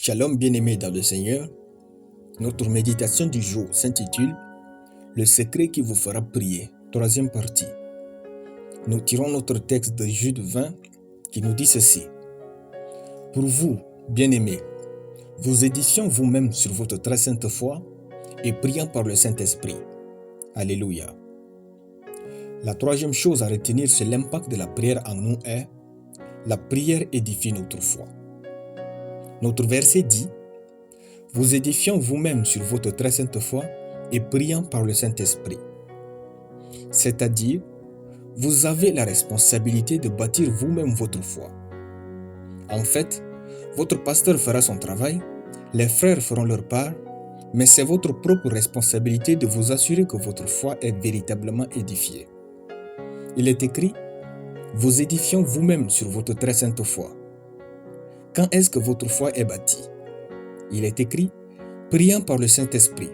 Shalom bien-aimés dans le Seigneur, notre méditation du jour s'intitule « Le secret qui vous fera prier », troisième partie. Nous tirons notre texte de Jude 20 qui nous dit ceci. « Pour vous, bien-aimés, vous édifiant vous-même sur votre très sainte foi et priant par le Saint-Esprit. » Alléluia. La troisième chose à retenir sur l'impact de la prière en nous est « La prière édifie notre foi ». Notre verset dit « Vous édifiant vous-même sur votre très sainte foi et priant par le Saint-Esprit. » C'est-à-dire, vous avez la responsabilité de bâtir vous-même votre foi. En fait, votre pasteur fera son travail, les frères feront leur part, mais c'est votre propre responsabilité de vous assurer que votre foi est véritablement édifiée. Il est écrit « Vous édifiant vous-même sur votre très sainte foi ». Quand est-ce que votre foi est bâtie? Il est écrit « Priant par le Saint-Esprit ».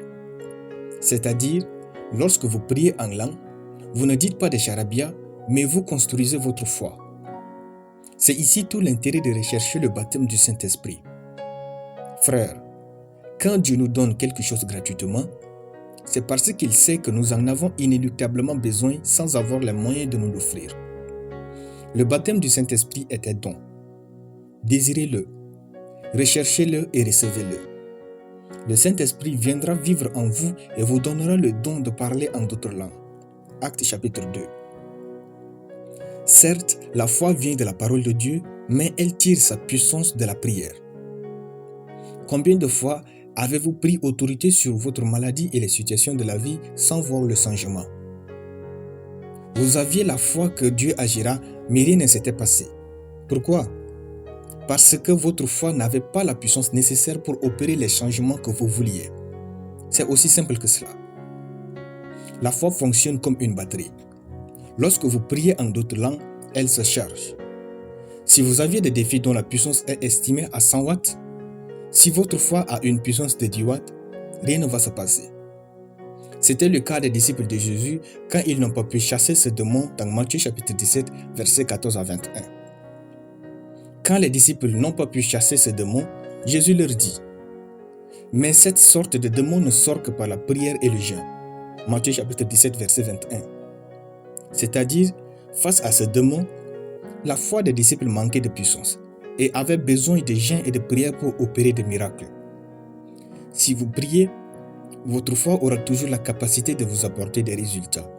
C'est-à-dire, lorsque vous priez en langue, vous ne dites pas des charabia, mais vous construisez votre foi. C'est ici tout l'intérêt de rechercher le baptême du Saint-Esprit. Frères, quand Dieu nous donne quelque chose gratuitement, c'est parce qu'il sait que nous en avons inéluctablement besoin sans avoir les moyens de nous l'offrir. Le baptême du Saint-Esprit est un don. Désirez-le, recherchez-le et recevez-le. Le Saint-Esprit viendra vivre en vous et vous donnera le don de parler en d'autres langues. Actes chapitre 2. Certes, la foi vient de la parole de Dieu, mais elle tire sa puissance de la prière. Combien de fois avez-vous pris autorité sur votre maladie et les situations de la vie sans voir le changement? Vous aviez la foi que Dieu agira, mais rien ne s'était passé. Pourquoi? Parce que votre foi n'avait pas la puissance nécessaire pour opérer les changements que vous vouliez. C'est aussi simple que cela. La foi fonctionne comme une batterie. Lorsque vous priez en d'autres langues, elle se charge. Si vous aviez des défis dont la puissance est estimée à 100 watts, si votre foi a une puissance de 10 watts, rien ne va se passer. C'était le cas des disciples de Jésus quand ils n'ont pas pu chasser ce démon dans Matthieu chapitre 17, versets 14 à 21. Quand les disciples n'ont pas pu chasser ce démon, Jésus leur dit « Mais cette sorte de démon ne sort que par la prière et le jeûne. » Matthieu chapitre 17, verset 21. C'est-à-dire, face à ce démon, la foi des disciples manquait de puissance et avait besoin de jeûne et de prière pour opérer des miracles. Si vous priez, votre foi aura toujours la capacité de vous apporter des résultats.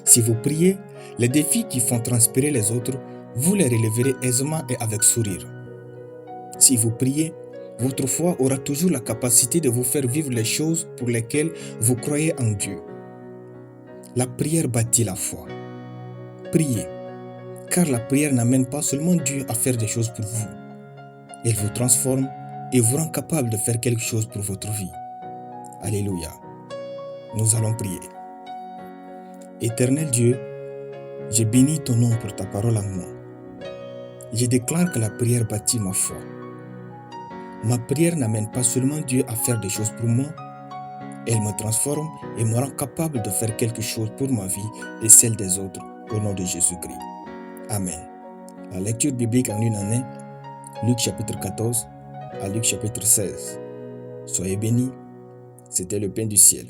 Si vous priez, les défis qui font transpirer les autres, vous les relèverez aisément et avec sourire. Si vous priez, votre foi aura toujours la capacité de vous faire vivre les choses pour lesquelles vous croyez en Dieu. La prière bâtit la foi. Priez, car la prière n'amène pas seulement Dieu à faire des choses pour vous. Elle vous transforme et vous rend capable de faire quelque chose pour votre vie. Alléluia. Nous allons prier. Éternel Dieu, je bénis ton nom pour ta parole en moi. Je déclare que la prière bâtit ma foi. Ma prière n'amène pas seulement Dieu à faire des choses pour moi, elle me transforme et me rend capable de faire quelque chose pour ma vie et celle des autres, au nom de Jésus-Christ. Amen. La lecture biblique en une année, Luc chapitre 14 à Luc chapitre 16. Soyez bénis, c'était le pain du ciel.